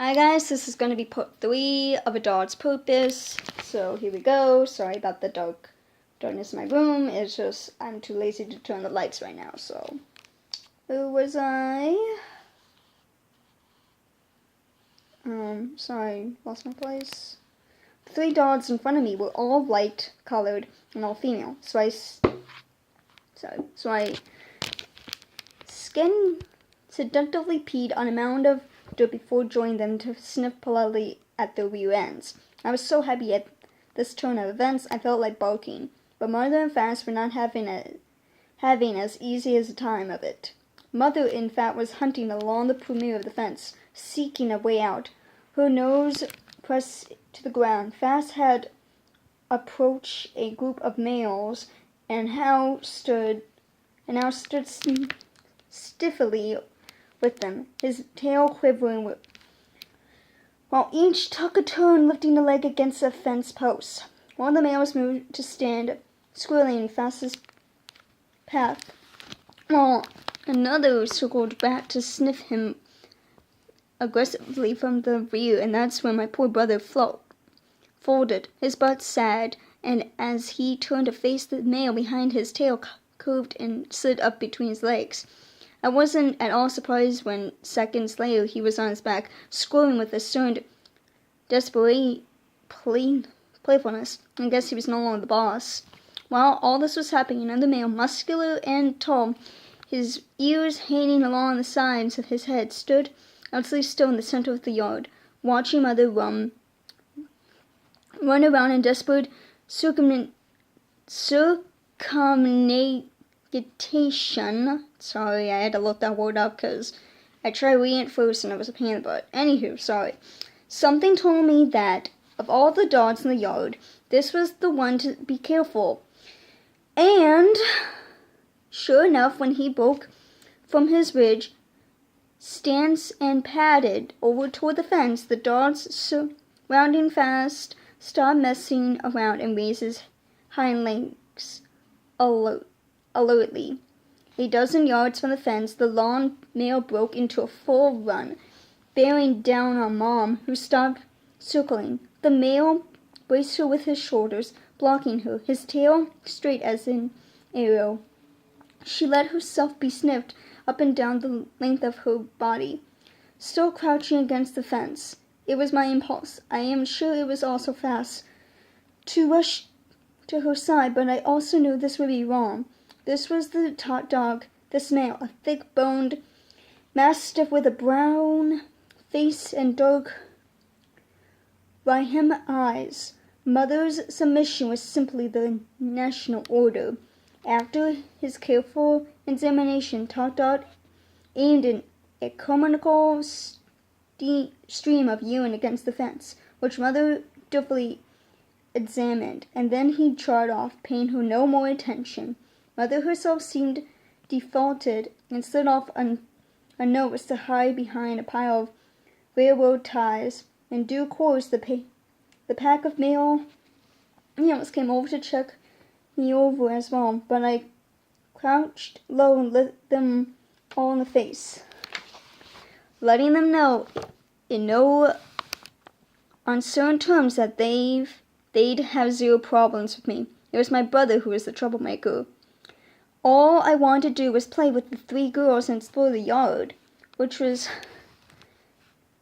Hi guys, this is going to be part 3 of A Dog's Purpose. So here we go. Sorry about the darkness in my room. It's just I'm too lazy to turn the lights right now. So where was I? Sorry, lost my place. The 3 dogs in front of me were all light colored and all female. So I seductively peed on a mound of dirt before joining them to sniff politely at their rear ends. I was so happy at this turn of events, I felt like barking. But Mother and Fast were not having as easy as a time of it. Mother, in fact, was hunting along the perimeter of the fence, seeking a way out. Her nose pressed to the ground. Fast had approached a group of males and now stood stiffly with them, his tail quivering, while each took a turn lifting a leg against a fence post. One of the males moved to stand, squirreling in Fast's path, while another circled back to sniff him aggressively from the rear, and that's when my poor brother folded, his butt sagged, and as he turned to face the male behind, his tail curved and slid up between his legs. I wasn't at all surprised when seconds later he was on his back, squirming with assumed desperate playfulness. I guess he was no longer the boss. While all this was happening, another male, muscular and tall, his ears hanging along the sides of his head, stood absolutely still in the center of the yard, watching Mother run around in desperate circumnavigation. Sorry, I had to look that word up because I tried reading it first and it was a pain in the butt. Anywho, sorry. Something told me that of all the dogs in the yard, this was the one to be careful. And sure enough, when he broke from his ridge stance and padded over toward the fence, the dogs surrounding Fast stopped messing around and raised his hind legs alertly. A dozen yards from the fence, the long male broke into a full run, bearing down on Mom, who stopped circling. The male braced her with his shoulders, blocking her, his tail straight as an arrow. She let herself be sniffed up and down the length of her body, still crouching against the fence. It was my impulse. I am sure it was also Fast to rush to her side, but I also knew this would be wrong. This was the top dog, this male, a thick-boned mastiff with a brown face and dark Rahim eyes. Mother's submission was simply the national order. After his careful examination, Top Dog aimed a comical stream of urine against the fence, which Mother dutifully examined, and then he trod off, paying her no more attention. Mother herself seemed defaulted and slid off unnoticed to hide behind a pile of railroad ties. In due course, the pack of males came over to check me over as well, but I crouched low and looked them all in the face, letting them know in no uncertain terms that they'd have zero problems with me. It was my brother who was the troublemaker. All I wanted to do was play with the 3 girls and explore the yard, which was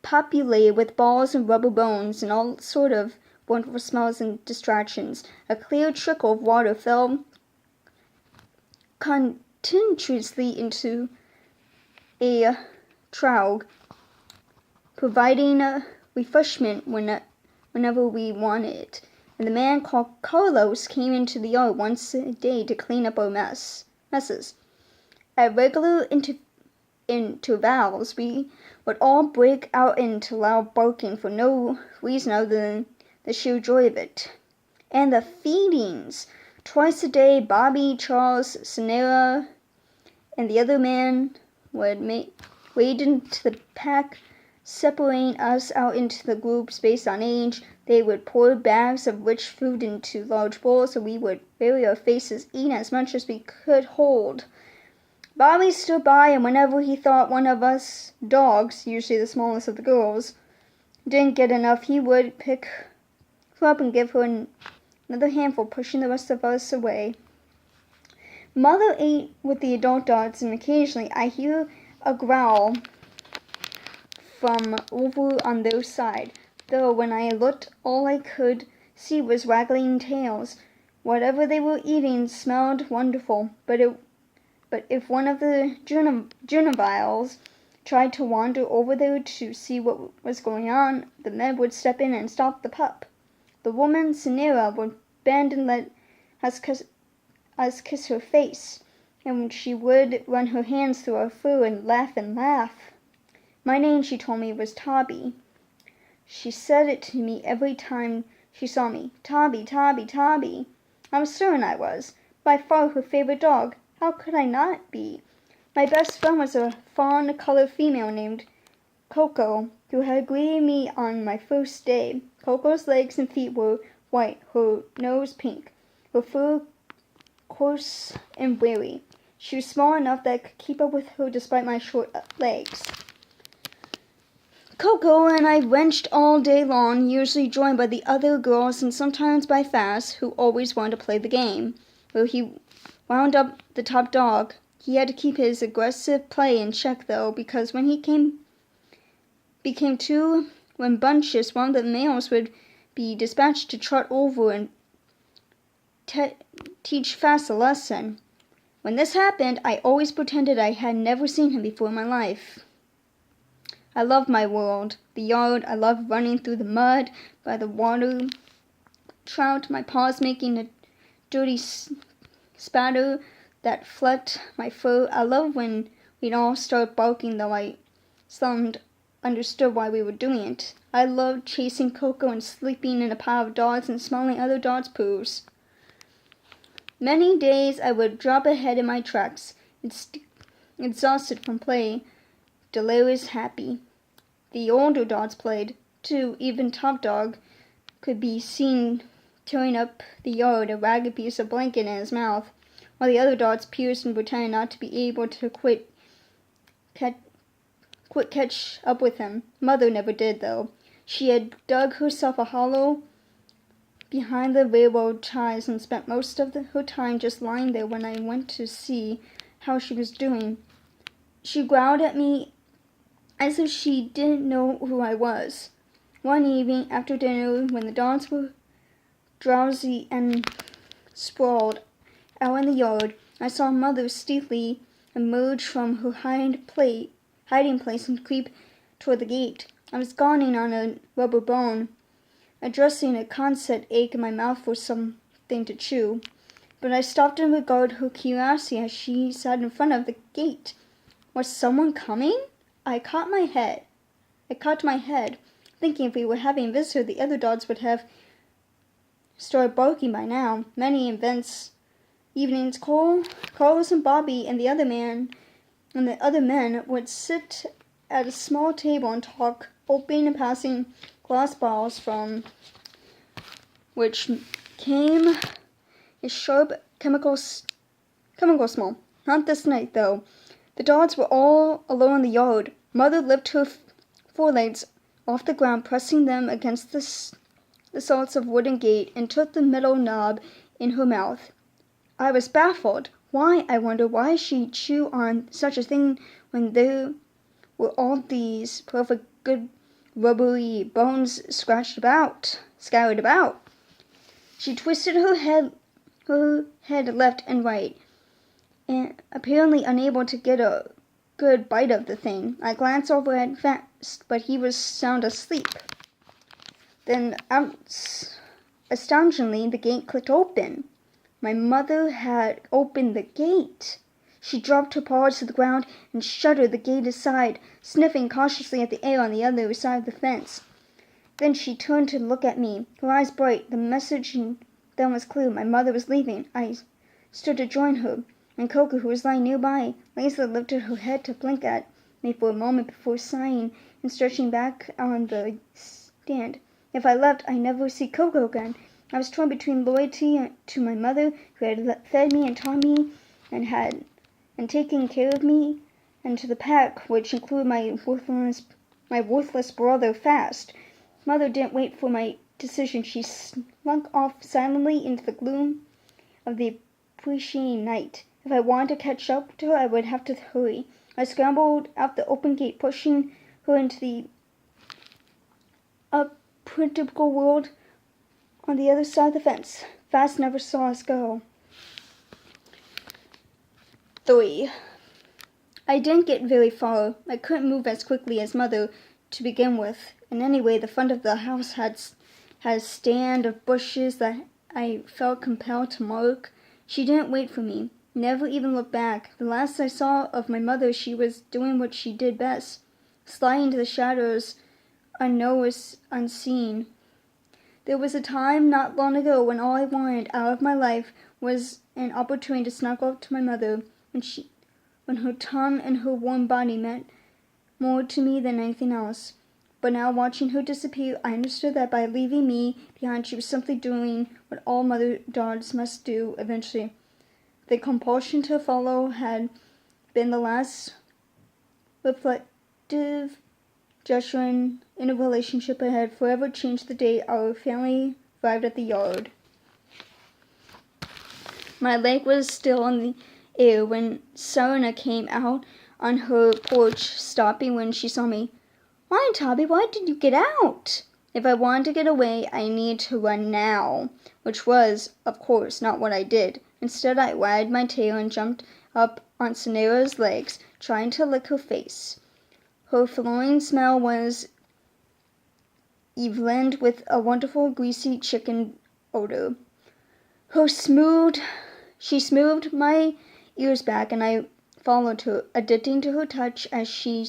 populated with balls and rubber bones and all sort of wonderful smells and distractions. A clear trickle of water fell continuously into a trough, providing refreshment whenever we wanted it. And the man called Carlos came into the yard once a day to clean up our messes. At regular intervals, we would all break out into loud barking for no reason other than the sheer joy of it. And the feedings! Twice a day, Bobby, Charles, Sonera, and the other man would wade into the pack, separating us out into the groups based on age. They would pour bags of rich food into large bowls, and we would bury our faces, eating as much as we could hold. Bobby stood by, and whenever he thought one of us dogs, usually the smallest of the girls, didn't get enough, he would pick her up and give her another handful, pushing the rest of us away. Mother ate with the adult dogs, and occasionally I hear a growl from over on their side, though when I looked, all I could see was waggling tails. Whatever they were eating smelled wonderful, but if one of the juveniles tried to wander over there to see what was going on, the men would step in and stop the pup. The woman, Sinera, would bend and let us kiss her face, and she would run her hands through her fur and laugh. My name, she told me, was Tabby. She said it to me every time she saw me. Tabby, Tabby, Tabby. I was certain I was. By far her favorite dog. How could I not be? My best friend was a fawn-colored female named Coco, who had greeted me on my first day. Coco's legs and feet were white, her nose pink, her fur coarse and wiry. She was small enough that I could keep up with her despite my short legs. Coco and I wrenched all day long, usually joined by the other girls and sometimes by Fast, who always wanted to play the game, where he wound up the top dog. He had to keep his aggressive play in check, though, because when he became too rambunctious, one of the males would be dispatched to trot over and teach Fast a lesson. When this happened, I always pretended I had never seen him before in my life. I loved my world, the yard. I loved running through the mud by the water trout, my paws making a dirty spatter that flecked my fur. I loved when we'd all start barking, though I seldom understood why we were doing it. I loved chasing Coco and sleeping in a pile of dogs and smelling other dogs' poos. Many days I would drop ahead in my tracks, exhausted from play, delirious happy. The older dogs played, too. Even Top Dog could be seen tearing up the yard, a ragged piece of blanket in his mouth, while the other dogs pierced and pretended not to be able to catch up with him. Mother never did, though. She had dug herself a hollow behind the railroad ties and spent most of her time just lying there when I went to see how she was doing. She growled at me as if she didn't know who I was. One evening after dinner, when the dogs were drowsy and sprawled out in the yard, I saw Mother stealthily emerge from her hiding place and creep toward the gate. I was gawning on a rubber bone, addressing a constant ache in my mouth for something to chew, but I stopped and regarded her curiosity as she sat in front of the gate. Was someone coming? I caught my head, thinking if we were having a visitor, the other dogs would have started barking by now. Many evenings, Carlos and Bobby and the other men would sit at a small table and talk, opening and passing glass bottles from which came a sharp chemical smell. Not this night, though. The dogs were all alone in the yard. Mother lifted her forelegs off the ground, pressing them against the solds of wooden gate, and took the metal knob in her mouth. I was baffled. Why, I wondered, why she'd chew on such a thing when there were all these perfect good rubbery bones scattered about. She twisted her head left and right, and apparently unable to get a good bite of the thing. I glanced over at Fast, but he was sound asleep. Then, astonishingly, the gate clicked open. My mother had opened the gate. She dropped her paws to the ground and shuddered the gate aside, sniffing cautiously at the air on the other side of the fence. Then she turned to look at me, her eyes bright. The message then was clear. My mother was leaving. I stood to join her, and Coco, who was lying nearby, lazily lifted her head to blink at me for a moment before sighing and stretching back on the stand. If I left, I'd never see Coco again. I was torn between loyalty to my mother, who had fed me and taught me and taken care of me, and to the pack, which included my worthless brother Fast, Mother didn't wait for my decision. She slunk off silently into the gloom of the approaching night. If I wanted to catch up to her, I would have to hurry. I scrambled out the open gate, pushing her into the unpredictable world on the other side of the fence. Fast never saw us go. 3. I didn't get very far. I couldn't move as quickly as Mother to begin with, and anyway, the front of the house had a stand of bushes that I felt compelled to mark. She didn't wait for me, never even looked back. The last I saw of my mother, she was doing what she did best, sliding into the shadows, unnoticed, unseen. There was a time not long ago when all I wanted out of my life was an opportunity to snuggle up to my mother, when her tongue and her warm body meant more to me than anything else. But now, watching her disappear, I understood that by leaving me behind, she was simply doing what all mother dogs must do eventually. The compulsion to follow had been the last reflective gesture in a relationship that had forever changed the day our family arrived at the yard. My leg was still in the air when Serena came out on her porch, stopping when she saw me. "Why, Toby, why did you get out?" If I wanted to get away, I needed to run now, which was, of course, not what I did. Instead, I wagged my tail and jumped up on Sonera's legs, trying to lick her face. Her flowing smell was evened with a wonderful greasy chicken odor. She smoothed my ears back, and I followed her, addicting to her touch as she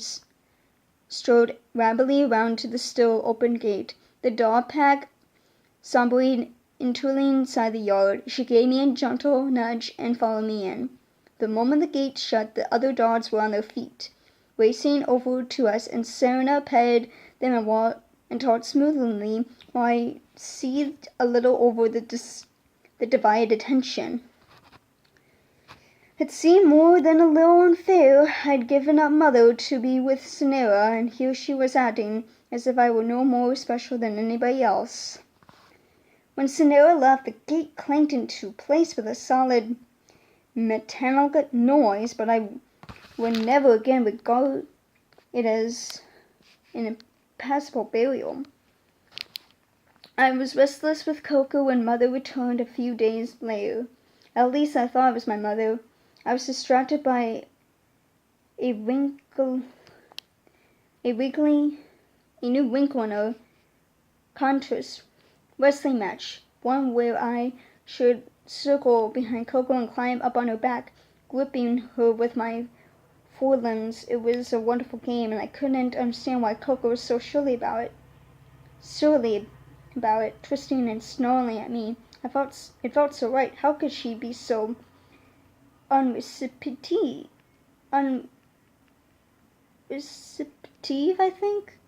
strode rapidly around to the still open gate. The dog pack somberly interling inside the yard. She gave me a gentle nudge and followed me in. The moment the gate shut, the other dogs were on their feet, racing over to us, and Serena petted them and talked smoothly while I seethed a little over the divided attention. It seemed more than a little unfair. I'd given up Mother to be with Sonera, and here she was acting as if I were no more special than anybody else. When Sonera left, the gate clanked into place with a solid metallic noise, but I would never again regard it as an impassable barrier. I was restless with Coco when Mother returned a few days later. At least I thought it was my mother. I was distracted by a new wrinkle in a contest wrestling match, one where I should circle behind Coco and climb up on her back, gripping her with my forelimbs. It was a wonderful game, and I couldn't understand why Coco was so surly about it, twisting and snarling at me. It felt so right. How could she be so unreceptive, I think?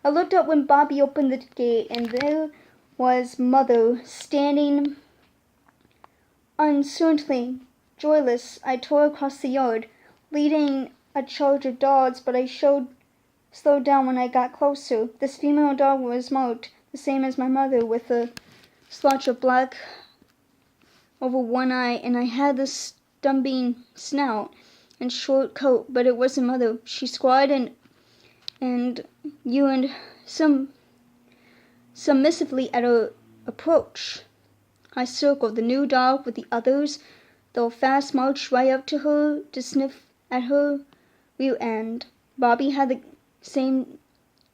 I looked up when Bobby opened the gate, and there was Mother, standing uncertainly, joyless. I tore across the yard, leading a charge of dogs, but I slowed down when I got closer. This female dog was marked, the same as my mother, with a splotch of black over one eye, and I had the stumping snout and short coat, but it wasn't Mother. She squatted and yawned submissively at her approach. I circled the new dog with the others, though fast marched right up to her to sniff at her rear end. Bobby had the same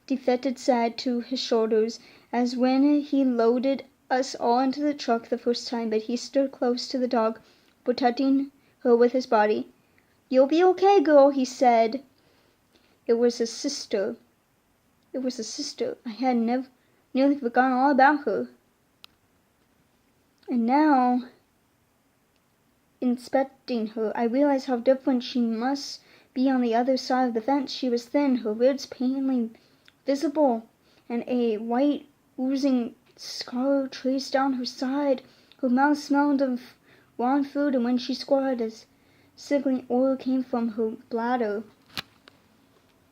defeated side to his shoulders as when he loaded us all into the truck the first time, but he stood close to the dog, protecting her with his body. "You'll be okay, girl," he said. It was a sister. I had nearly forgotten all about her. And now, inspecting her, I realized how different she must be on the other side of the fence. She was thin, her ribs painfully visible, and a white, oozing scar traced down her side. Her mouth smelled of raw food, and when she squatted, a sizzling oil came from her bladder.